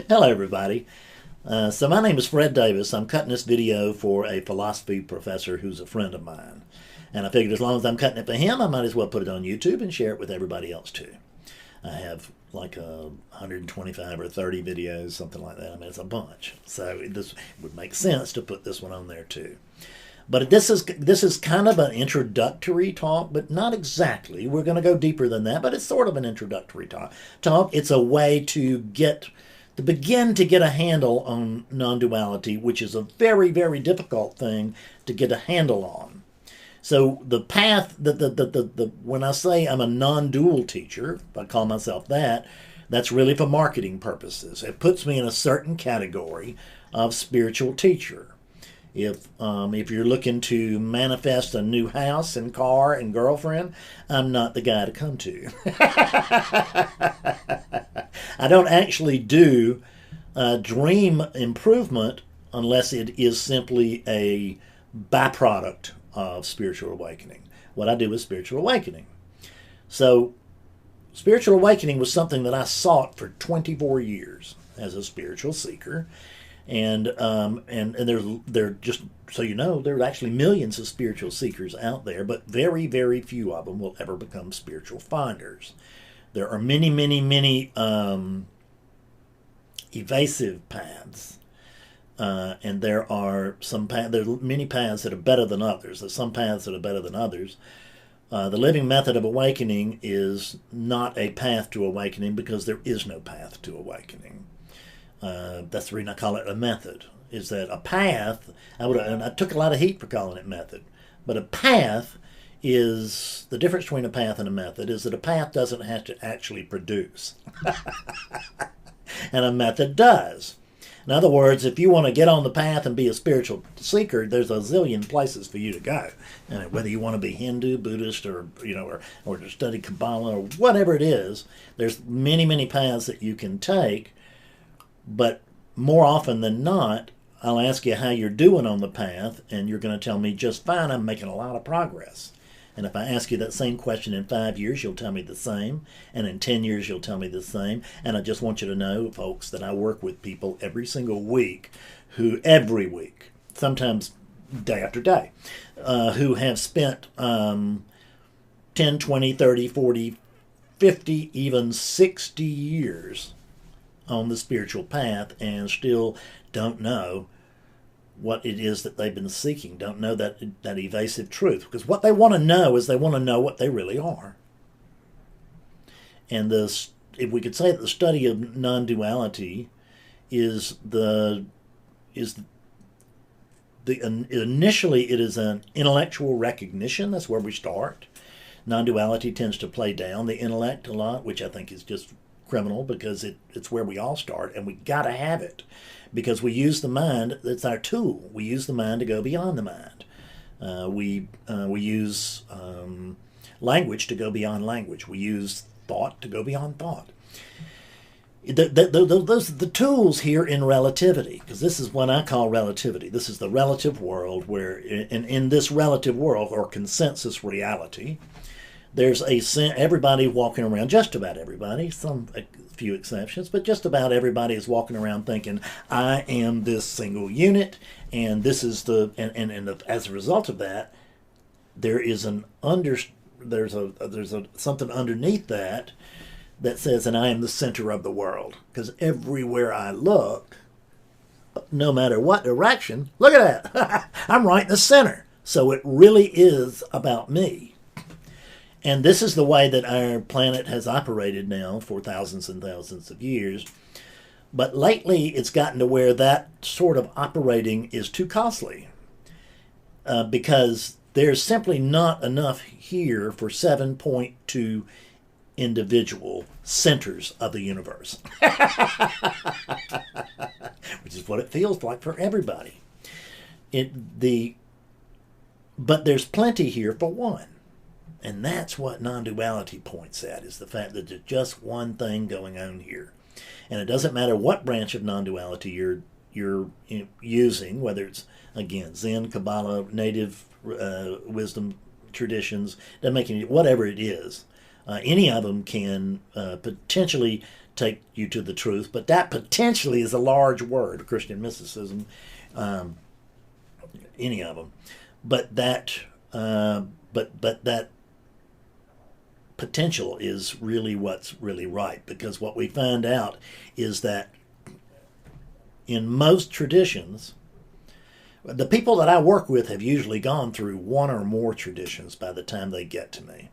Hello, everybody. So my name is Fred Davis. I'm cutting this video for a philosophy professor who's a friend of mine. And I figured as long as I'm cutting it for him, I might as well put it on YouTube and share it with everybody else too. I have like 125 or 30 videos, something like that. I mean, it's a bunch. So this would make sense to put this one on there too. But this is kind of an introductory talk, but not exactly. We're going to go deeper than that, but it's sort of an introductory talk. It's a way to begin to get a handle on non-duality, which is a very, very difficult thing to get a handle on. So the path, when I say I'm a non-dual teacher, if I call myself that, that's really for marketing purposes. It puts me in a certain category of spiritual teacher. If you're looking to manifest a new house and car and girlfriend, I'm not the guy to come to. I don't actually do dream improvement unless it is simply a byproduct of spiritual awakening. What I do is spiritual awakening. So, spiritual awakening was something that I sought for 24 years as a spiritual seeker. And there just so you know, there are actually millions of spiritual seekers out there, but very, very few of them will ever become spiritual finders. There are many, many, many evasive paths, and there are many paths that are better than others. There's some paths that are better than others. The living method of awakening is not a path to awakening because there is no path to awakening. That's the reason I call it a method. Is that a path? And I took a lot of heat for calling it method, but a path is the difference between a path and a method is that a path doesn't have to actually produce, and a method does. In other words, if you want to get on the path and be a spiritual seeker, there's a zillion places for you to go. And whether you want to be Hindu, Buddhist, or or to study Kabbalah or whatever it is, there's many, many paths that you can take. But more often than not, I'll ask you how you're doing on the path, and you're going to tell me just fine, I'm making a lot of progress. And if I ask you that same question in 5 years, you'll tell me the same. And in 10 years, you'll tell me the same. And I just want you to know, folks, that I work with people every single week, every week, sometimes day after day, who have spent 10, 20, 30, 40, 50, even 60 years on the spiritual path and still don't know what it is that they've been seeking, don't know that evasive truth. Because what they want to know is they want to know what they really are. And if we could say that the study of non-duality initially it is an intellectual recognition. That's where we start. Non-duality tends to play down the intellect a lot, which I think is just criminal because it's where we all start, and we got to have it because we use the mind. It's our tool. We use the mind to go beyond the mind. We use language to go beyond language. We use thought to go beyond thought. Those are the tools here in relativity, because this is what I call relativity. This is the relative world where, in this relative world or consensus reality, there's everybody walking around, just about everybody, a few exceptions, but just about everybody is walking around thinking, I am this single unit, and this is as a result of that, there is something underneath that says, and I am the center of the world, because everywhere I look, no matter what direction, look at that, I'm right in the center. So it really is about me. And this is the way that our planet has operated now for thousands and thousands of years. But lately, it's gotten to where that sort of operating is too costly because there's simply not enough here for 7.2 individual centers of the universe, which is what it feels like for everybody. But there's plenty here for one. And that's what non-duality points at, is the fact that there's just one thing going on here. And it doesn't matter what branch of non-duality you're using, whether it's, again, Zen, Kabbalah, native wisdom traditions, doesn't make any, whatever it is. Any of them can potentially take you to the truth, but that potentially is a large word, Christian mysticism, any of them. But that that potential is really what's really right, because what we find out is that in most traditions, the people that I work with have usually gone through one or more traditions by the time they get to me.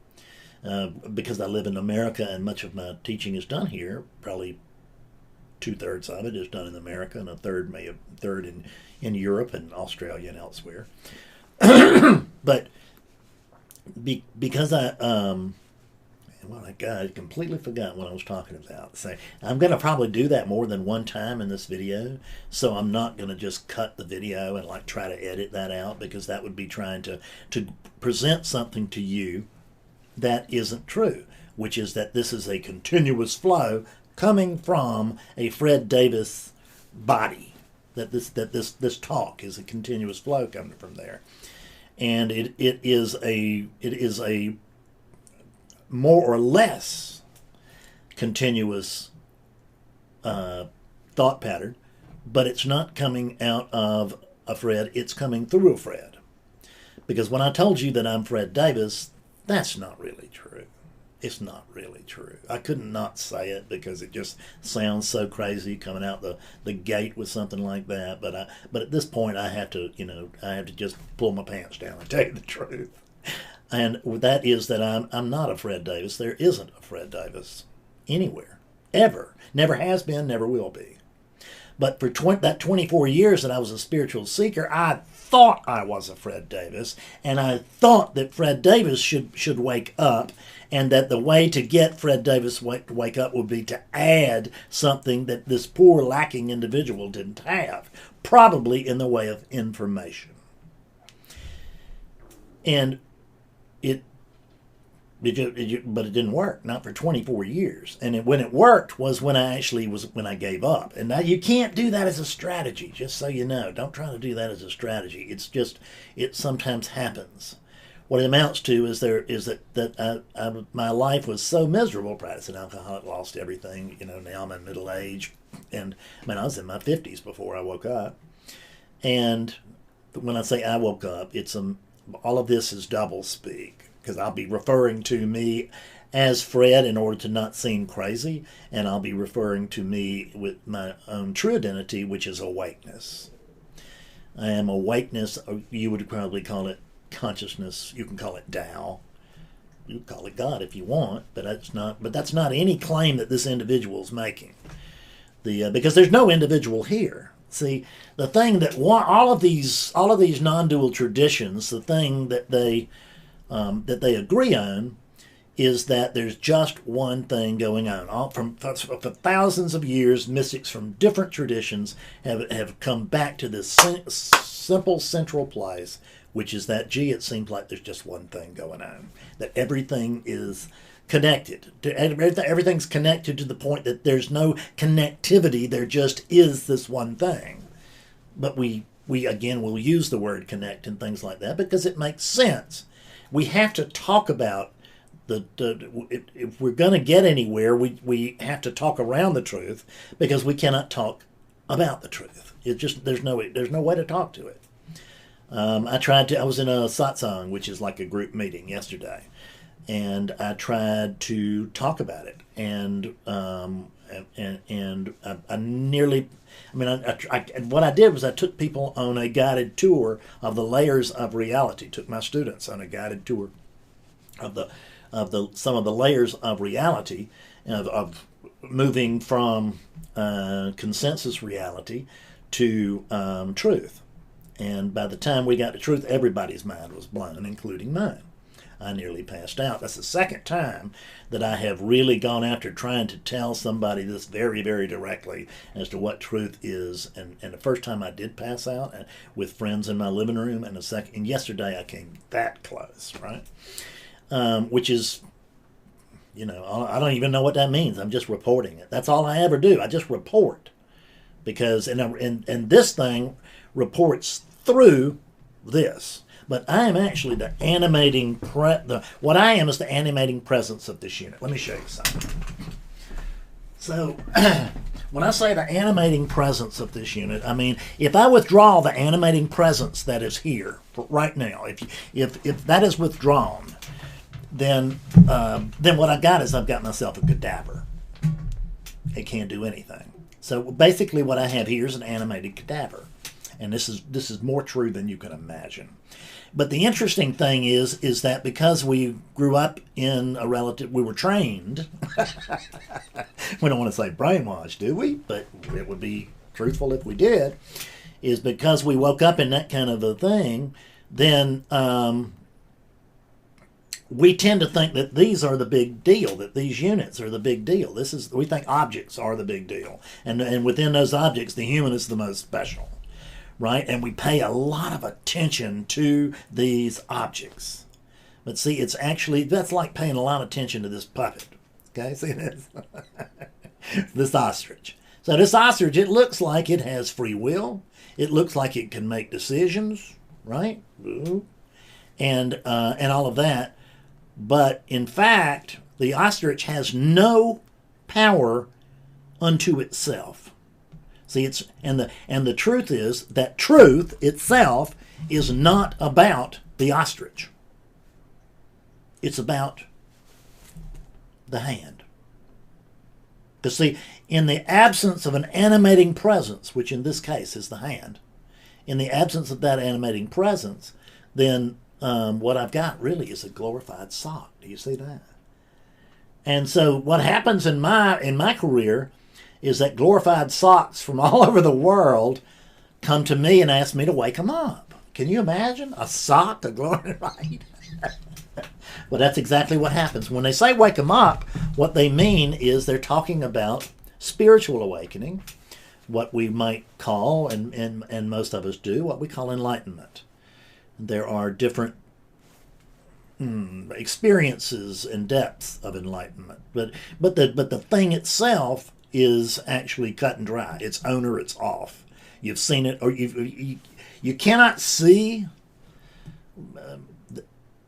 Because I live in America and much of my teaching is done here, probably 2/3 of it is done in America and a third in Europe and Australia and elsewhere. But because I completely forgot what I was talking about. So I'm going to probably do that more than one time in this video. So I'm not going to just cut the video and like try to edit that out, because that would be trying to present something to you that isn't true, which is that this is a continuous flow coming from a Fred Davis body. That this talk is a continuous flow coming from there, and it is a more or less continuous thought pattern, but it's not coming out of a Fred, it's coming through a Fred. Because when I told you that I'm Fred Davis, that's not really true. It's not really true. I couldn't not say it because it just sounds so crazy coming out the gate with something like that. But at this point I have to just pull my pants down and tell you the truth. And that is that I'm not a Fred Davis. There isn't a Fred Davis anywhere, ever. Never has been, never will be. But for that 24 years that I was a spiritual seeker, I thought I was a Fred Davis, and I thought that Fred Davis should wake up, and that the way to get Fred Davis to wake up would be to add something that this poor lacking individual didn't have, probably in the way of information. And but it didn't work, not for 24 years. And when it worked was when I gave up. And now you can't do that as a strategy, just so you know. Don't try to do that as a strategy. It's just, it sometimes happens. What it amounts to is that my life was so miserable, practicing alcoholic, lost everything. Now I'm in middle age. And I was in my 50s before I woke up. And when I say I woke up, all of this is double speak, because I'll be referring to me as Fred in order to not seem crazy, and I'll be referring to me with my own true identity, which is awakeness. I am awakeness. You would probably call it consciousness. You can call it Tao. You can call it God if you want, but that's not any claim that this individual is making. Because there's no individual here. See, the thing that all of these non-dual traditions, the thing that they agree on is that there's just one thing going on. For thousands of years, mystics from different traditions have come back to this simple central place, which is that, it seems like there's just one thing going on. That everything is connected. Everything's connected to the point that there's no connectivity. There just is this one thing. But we again will use the word connect and things like that because it makes sense. We have to talk about if we're going to get anywhere, we have to talk around the truth, because we cannot talk about the truth. There's no way to talk to it. I was in a satsang, which is like a group meeting, yesterday, and I tried to talk about it, and what I did was I took people on a guided tour of the layers of reality. Took my students on a guided tour of some of the layers of reality, of moving from consensus reality to truth. And by the time we got to truth, everybody's mind was blown, including mine. I nearly passed out. That's the second time that I have really gone after trying to tell somebody this very, very directly as to what truth is. And the first time I did pass out with friends in my living room, and yesterday I came that close, right? Which is, I don't even know what that means. I'm just reporting it. That's all I ever do. I just report, because and this thing reports through this. But I am actually the animating, what I am is the animating presence of this unit. Let me show you something. So when I say the animating presence of this unit, I mean if I withdraw the animating presence that is here right now, if that is withdrawn, then what I've got is I've got myself a cadaver. It can't do anything. So basically what I have here is an animated cadaver. And this is more true than you can imagine. But the interesting thing is that because we grew up in we were trained. We don't want to say brainwashed, do we? But it would be truthful if we did. Is because we woke up in that kind of a thing, then we tend to think that these are the big deal, that these units are the big deal. We think objects are the big deal. And within those objects, the human is the most special. Right? And we pay a lot of attention to these objects. But see, that's like paying a lot of attention to this puppet. Okay, see this? This ostrich. So this ostrich, it looks like it has free will. It looks like it can make decisions, right? And all of that. But in fact, the ostrich has no power unto itself. See, and the truth is that truth itself is not about the ostrich. It's about the hand. Because see, in the absence of an animating presence, which in this case is the hand, in the absence of that animating presence, then what I've got really is a glorified sock. Do you see that? And so what happens in my career is that glorified socks from all over the world come to me and ask me to wake them up. Can you imagine? A sock, a glory, right? Well, that's exactly what happens. When they say wake them up, what they mean is they're talking about spiritual awakening, what we might call, and most of us do, what we call enlightenment. There are different experiences and depths of enlightenment, but the thing itself is actually cut and dry. It's on or it's off. You've seen it, or you cannot see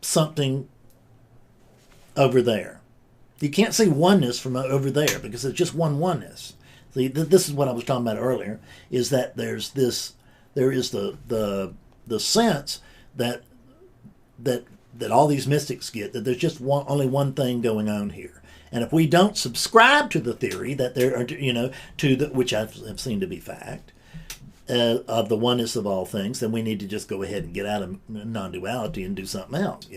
something over there. You can't see oneness from over there because it's just oneness. See, this is what I was talking about earlier. Is that there is the sense that all these mystics get, that there's just only one thing going on here. And if we don't subscribe to the theory that there are, which I've seen to be fact, of the oneness of all things, then we need to just go ahead and get out of non-duality and do something else,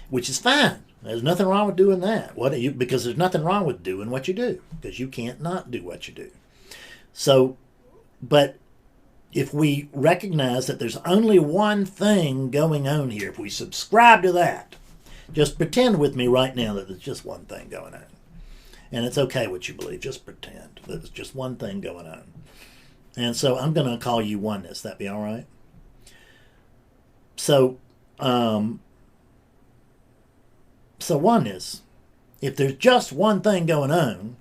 which is fine. There's nothing wrong with doing that. Because there's nothing wrong with doing what you do, because you can't not do what you do. So, but if we recognize that there's only one thing going on here, if we subscribe to that, just pretend with me right now that there's just one thing going on. And it's okay what you believe. Just pretend that there's just one thing going on. And so I'm going to call you oneness. That be all right? So oneness, if there's just one thing going on,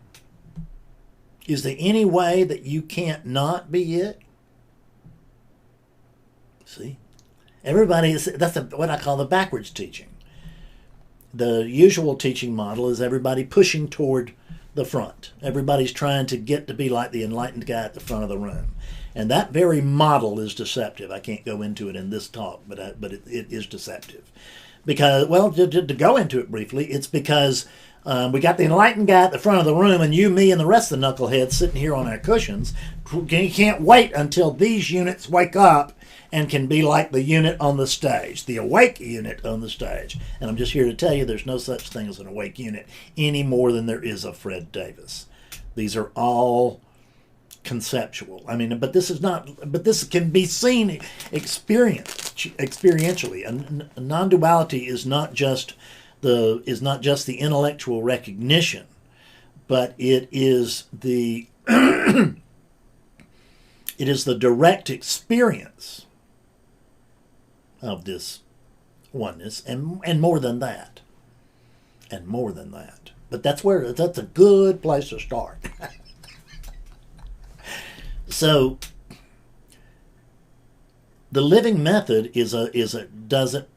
is there any way that you can't not be it? See? That's what I call the backwards teaching. The usual teaching model is everybody pushing toward the front. Everybody's trying to get to be like the enlightened guy at the front of the room. And that very model is deceptive. I can't go into it in this talk, but it is deceptive. Because, well, to go into it briefly, it's because we got the enlightened guy at the front of the room, and you, me, and the rest of the knuckleheads sitting here on our cushions. You can't wait until these units wake up and can be like the unit on the stage, the awake unit on the stage. And I'm just here to tell you there's no such thing as an awake unit any more than there is a Fred Davis. These are all conceptual. I mean, but this can be seen experientially. And non-duality is not just the intellectual recognition, but it is the it is the direct experience of this oneness, and more than that. But that's a good place to start. So the living method doesn't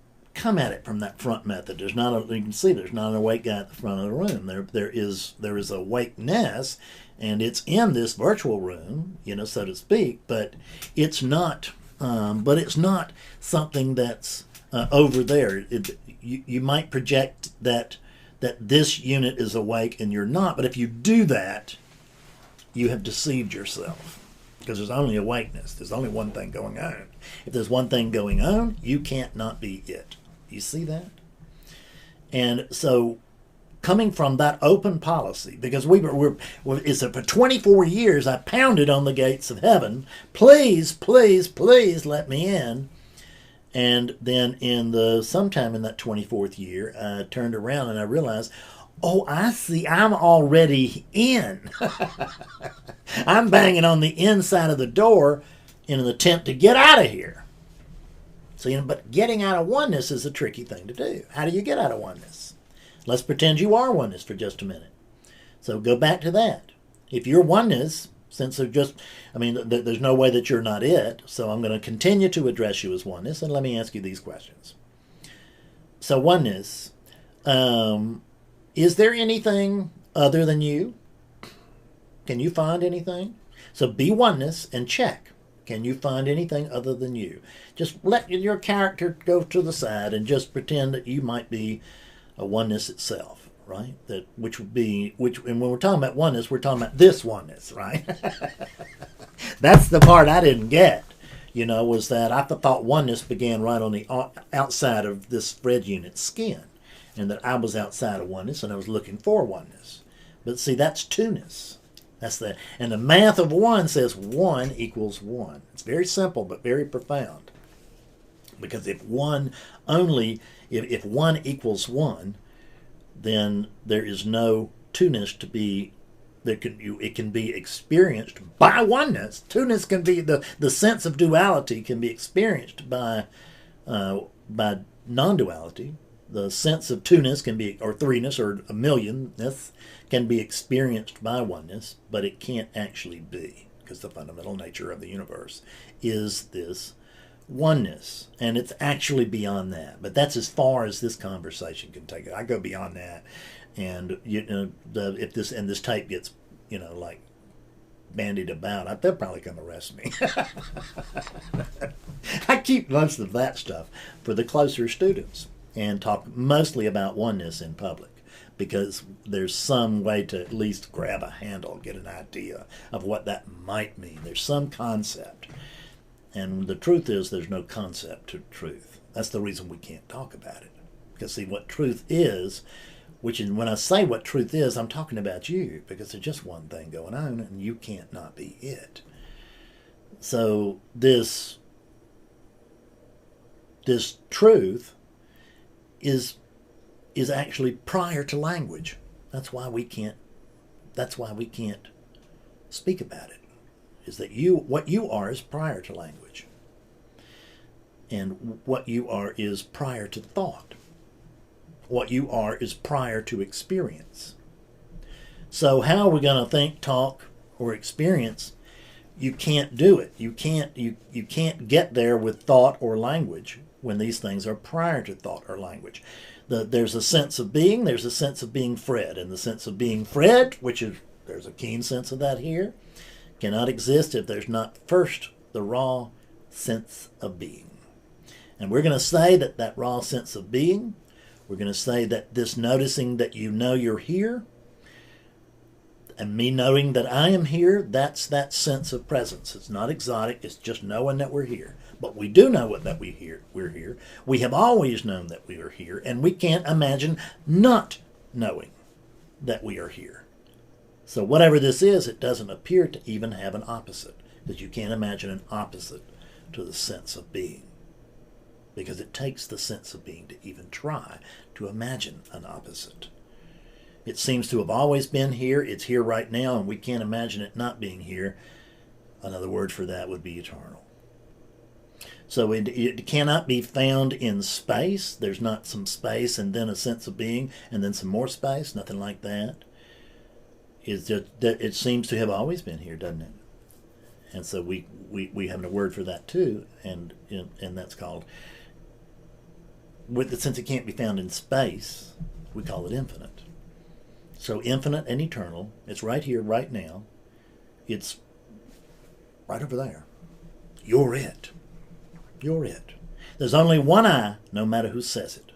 come at it from that front method. There's not a, you can see there's not an awake guy at the front of the room. There is awakeness, and it's in this virtual room, so to speak. But it's not. It's not something that's over there. You might project that this unit is awake and you're not. But if you do that, you have deceived yourself. Because there's only awakeness. There's only one thing going on. If there's one thing going on, you can't not be it. You see that? And so, coming from that open policy, because it's for 24 years I pounded on the gates of heaven, please, please, please let me in. And then sometime in that 24th year, I turned around and I realized, oh, I see, I'm already in. I'm banging on the inside of the door in an attempt to get out of here. So, but getting out of oneness is a tricky thing to do. How do you get out of oneness? Let's pretend you are oneness for just a minute. So go back to that. If you're oneness, since there's no way that you're not it, so I'm going to continue to address you as oneness, and let me ask you these questions. So oneness, is there anything other than you? Can you find anything? So be oneness and check. Can you find anything other than you? Just let your character go to the side and just pretend that you might be a oneness itself, right? And when we're talking about oneness, we're talking about this oneness, right? That's the part I didn't get, was that I thought oneness began right on the outside of this Fred unit's skin. And that I was outside of oneness and I was looking for oneness. But see, that's two-ness. And the math of one says 1 equals 1. It's very simple but very profound. Because if one equals 1, then there is no two-ness to be. It can be experienced by oneness. Two-ness can be the sense of duality can be experienced by non-duality. The sense of two-ness can be, or three-ness, or a millionness can be experienced by oneness, but it can't actually be, because the fundamental nature of the universe is this oneness, and it's actually beyond that. But that's as far as this conversation can take it. I go beyond that, and if this tape gets like bandied about, they'll probably come arrest me. I keep most of that stuff for the closer students and talk mostly about oneness in public, because there's some way to at least grab a handle, get an idea of what that might mean. There's some concept. And the truth is there's no concept to truth. That's the reason we can't talk about it. Because see, what truth is, which is, when I say what truth is, I'm talking about you, because there's just one thing going on and you can't not be it. So this truth is actually prior to language. That's why we can't speak about it. Is that what you are is prior to language. And what you are is prior to thought. What you are is prior to experience. So how are we going to think, talk, or experience? You can't do it. You can't get there with thought or language when these things are prior to thought or language. There's a sense of being. There's a sense of being Fred. And the sense of being Fred, there's a keen sense of that here, cannot exist if there's not first the raw sense of being. And we're going to say that raw sense of being, we're going to say that this noticing that you're here, and me knowing that I am here, that's that sense of presence. It's not exotic. It's just knowing that we're here. But we do know that we're here. We have always known that we are here, and we can't imagine not knowing that we are here. So whatever this is, it doesn't appear to even have an opposite, because you can't imagine an opposite to the sense of being, because it takes the sense of being to even try to imagine an opposite. It seems to have always been here. It's here right now, and we can't imagine it not being here. Another word for that would be eternal. So it cannot be found in space. There's not some space and then a sense of being and then some more space. Nothing like that. It's just that it seems to have always been here, doesn't it? And so we have a word for that too, and that's called since it can't be found in space, we call it infinite. So infinite and eternal, it's right here, right now. It's right over there. You're it. You're it. There's only one I, no matter who says it.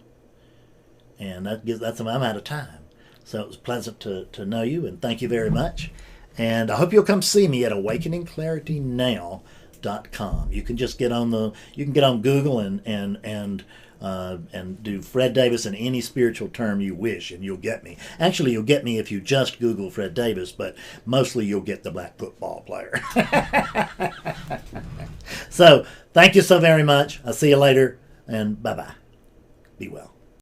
And I'm out of time. So it was pleasant to know you, and thank you very much. And I hope you'll come see me at awakeningclaritynow.com. You can just get on Google and do Fred Davis in any spiritual term you wish, and you'll get me. Actually, you'll get me if you just Google Fred Davis, but mostly you'll get the black football player. So, thank you so very much. I'll see you later, and bye-bye. Be well.